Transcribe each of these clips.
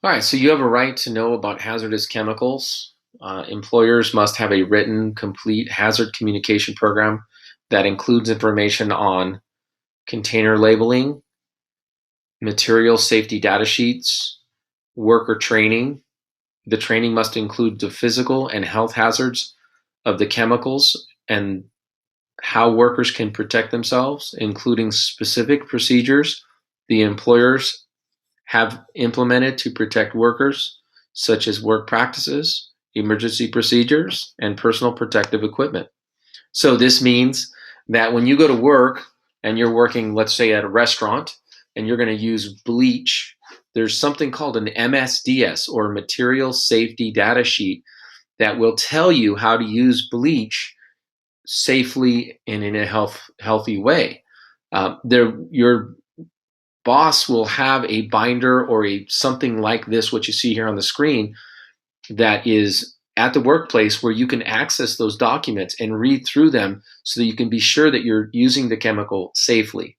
All right, so you have a right to know about hazardous chemicals. Employers must have a written, complete hazard communication program that includes information on container labeling, material safety data sheets, worker training. The training must include the physical and health hazards of the chemicals and how workers can protect themselves, including specific procedures the employers have implemented to protect workers, such as work practices, emergency procedures, and personal protective equipment. So this means that when you go to work and you're working, let's say at a restaurant, and you're going to use bleach, there's something called an MSDS, or Material Safety Data Sheet, that will tell you how to use bleach safely and in a healthy way. Your boss will have a binder or something like this, what you see here on the screen, that is at the workplace where you can access those documents and read through them so that you can be sure that you're using the chemical safely.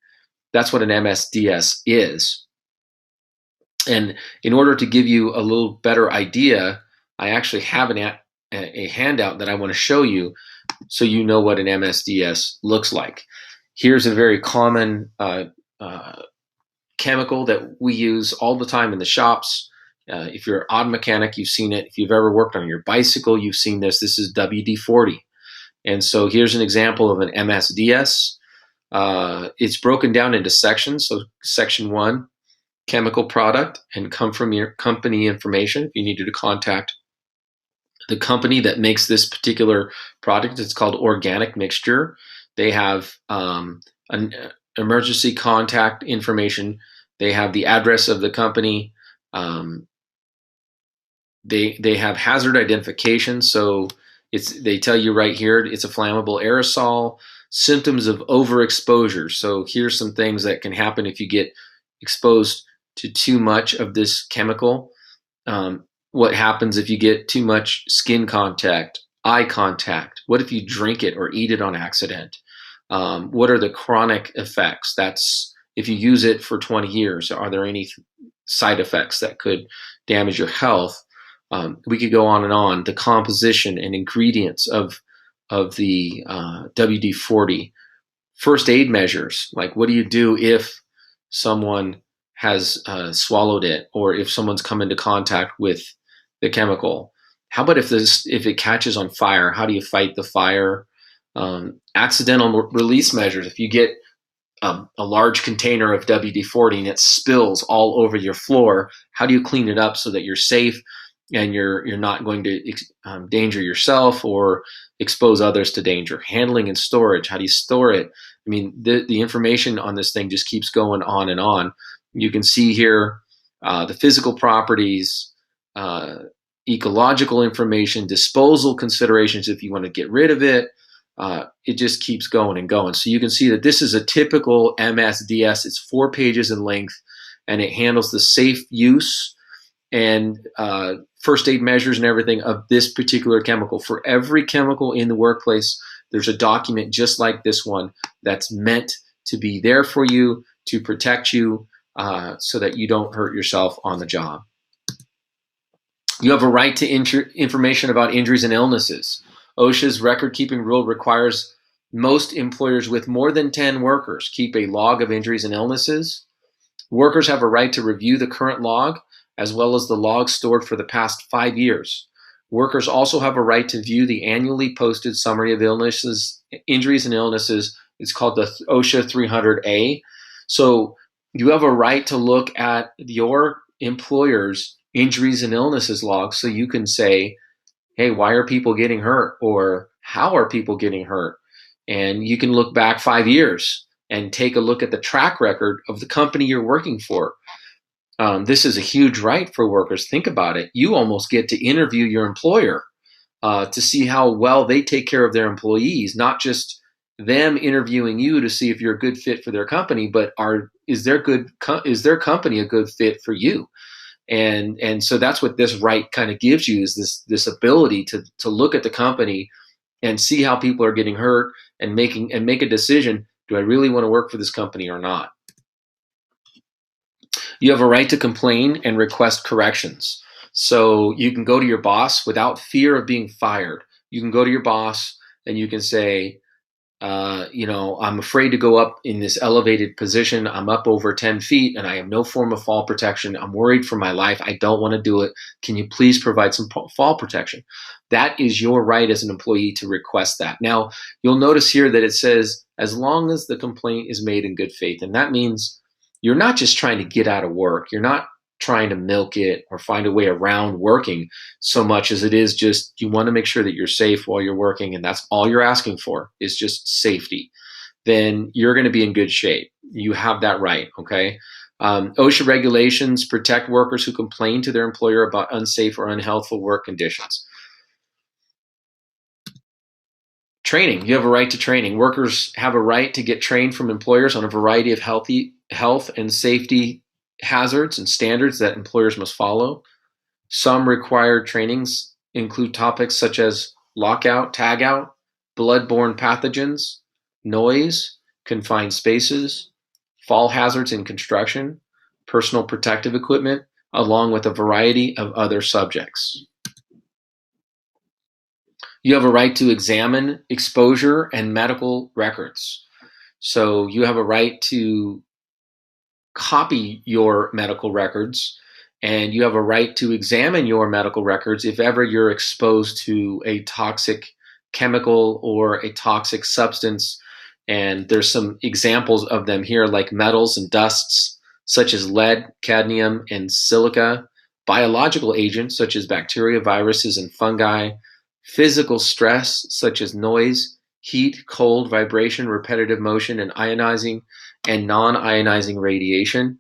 That's what an MSDS is. And in order to give you a little better idea, I actually have a handout that I want to show you so you know what an MSDS looks like. Here's a very common chemical that we use all the time in the shops. If you're an auto mechanic, you've seen it. If you've ever worked on your bicycle, you've seen this. This is WD-40. And so here's an example of an MSDS. It's broken down into sections. So section 1, chemical product, and come from your company information. If you needed to contact the company that makes this particular product, it's called Organic Mixture. They have an emergency contact information. They have the address of the company. They have hazard identification. So they tell you right here, it's a flammable aerosol. Symptoms of overexposure. So here's some things that can happen if you get exposed to too much of this chemical. What happens if you get too much skin contact, eye contact? What if you drink it or eat it on accident? What are the chronic effects? That's if you use it for 20 years, are there any side effects that could damage your health? We could go on and on. The composition and ingredients of the WD-40. First aid measures, like what do you do if someone has swallowed it, or if someone's come into contact with the chemical? How about if it catches on fire? How do you fight the fire? Accidental release measures. If you get a large container of WD-40 and it spills all over your floor, how do you clean it up so that you're safe and you're not going to danger yourself or expose others to danger? Handling and storage. How do you store it? I mean, the information on this thing just keeps going on and on. You can see here the physical properties, ecological information, disposal considerations if you want to get rid of it. It just keeps going and going. So you can see that this is a typical MSDS. It's 4 pages in length, and it handles the safe use and first aid measures and everything of this particular chemical. For every chemical in the workplace, there's a document just like this one that's meant to be there for you, to protect you, so that you don't hurt yourself on the job. You have a right to information about injuries and illnesses. OSHA's record-keeping rule requires most employers with more than 10 workers keep a log of injuries and illnesses. Workers have a right to review the current log, as well as the log stored for the past 5 years. Workers also have a right to view the annually posted summary of illnesses, injuries and illnesses. It's called the OSHA 300A. So you have a right to look at your employer's injuries and illnesses log so you can say, hey, why are people getting hurt? Or how are people getting hurt? And you can look back 5 years and take a look at the track record of the company you're working for. This is a huge right for workers. Think about it. You almost get to interview your employer to see how well they take care of their employees, not just them interviewing you to see if you're a good fit for their company, but is their company a good fit for you? And so that's what this right kind of gives you, is this ability to look at the company and see how people are getting hurt and make a decision. Do I really want to work for this company or not? You have a right to complain and request corrections. So you can go to your boss without fear of being fired. You can go to your boss and you can say, I'm afraid to go up in this elevated position. I'm up over 10 feet and I have no form of fall protection. I'm worried for my life. I don't want to do it. Can you please provide some fall protection? That is your right as an employee to request that. Now, you'll notice here that it says, as long as the complaint is made in good faith. And that means you're not just trying to get out of work. You're not trying to milk it or find a way around working so much as it is just you want to make sure that you're safe while you're working, and that's all you're asking for is just safety. Then you're going to be in good shape. You have that right, okay? OSHA regulations protect workers who complain to their employer about unsafe or unhealthful work conditions. Training. You have a right to training. Workers have a right to get trained from employers on a variety of health and safety hazards and standards that employers must follow. Some required trainings include topics such as lockout, tagout, bloodborne pathogens, noise, confined spaces, fall hazards in construction, personal protective equipment, along with a variety of other subjects. You have a right to examine exposure and medical records. So you have a right to copy your medical records, and you have a right to examine your medical records if ever you're exposed to a toxic chemical or a toxic substance. And there's some examples of them here, like metals and dusts, such as lead, cadmium, and silica, biological agents, such as bacteria, viruses, and fungi, physical stress, such as noise, heat, cold, vibration, repetitive motion, and ionizing and non-ionizing radiation.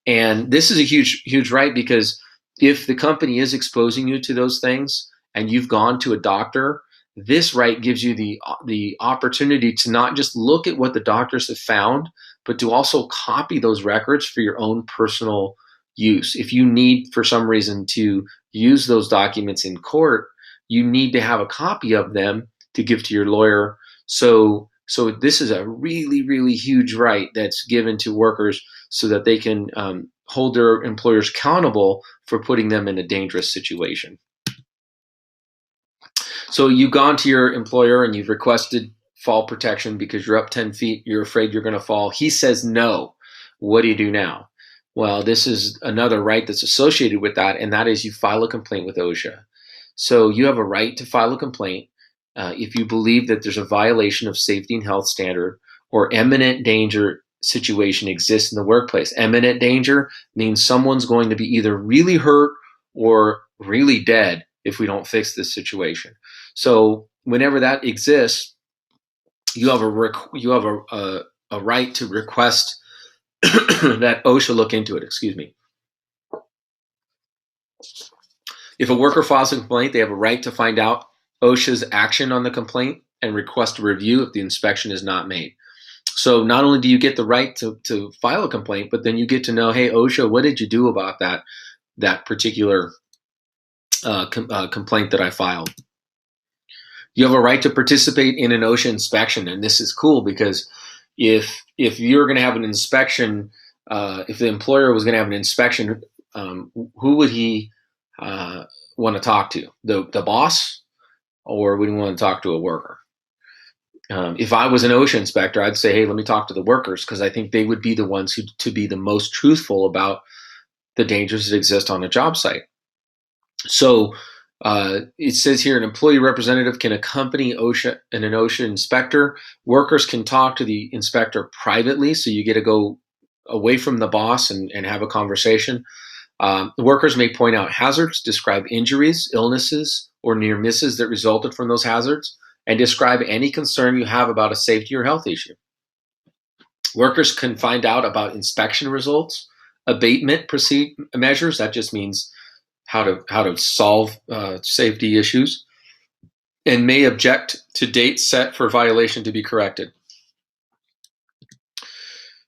And this is a huge right, because if the company is exposing you to those things and you've gone to a doctor, this right gives you the opportunity to not just look at what the doctors have found, but to also copy those records for your own personal use. If you need, for some reason, to use those documents in court, you need to have a copy of them to give to your lawyer. So this is a really, really huge right that's given to workers so that they can hold their employers accountable for putting them in a dangerous situation. So you've gone to your employer and you've requested fall protection because you're up 10 feet, you're afraid you're going to fall. He says no. What do you do now? Well, this is another right that's associated with that, and that is you file a complaint with OSHA. So you have a right to file a complaint if you believe that there's a violation of safety and health standard or imminent danger situation exists in the workplace. Imminent danger means someone's going to be either really hurt or really dead if we don't fix this situation. So whenever that exists, you have a right to request that OSHA look into it. Excuse me. If a worker files a complaint, they have a right to find out OSHA's action on the complaint and request a review if the inspection is not made. So not only do you get the right to file a complaint, but then you get to know, hey, OSHA, what did you do about that particular complaint that I filed? You have a right to participate in an OSHA inspection, and this is cool because if you're going to have an inspection, if the employer was going to have an inspection, who would he want to talk to? The boss, or would he want to talk to a worker? If I was an OSHA inspector, I'd say, hey, let me talk to the workers, because I think they would be the ones who to be the most truthful about the dangers that exist on a job site. So it says here, an employee representative can accompany OSHA and an OSHA inspector. Workers can talk to the inspector privately, so you get to go away from the boss and have a conversation. The workers may point out hazards, describe injuries, illnesses, or near misses that resulted from those hazards, and describe any concern you have about a safety or health issue. Workers can find out about inspection results, abatement measures, that just means how to solve safety issues, and may object to dates set for violation to be corrected.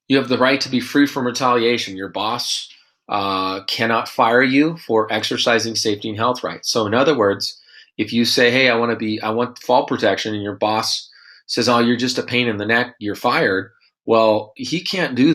You have the right to be free from retaliation. Your boss cannot fire you for exercising safety and health rights. So in other words, if you say, hey, I want fall protection, and your boss says, oh, you're just a pain in the neck, you're fired. Well, he can't do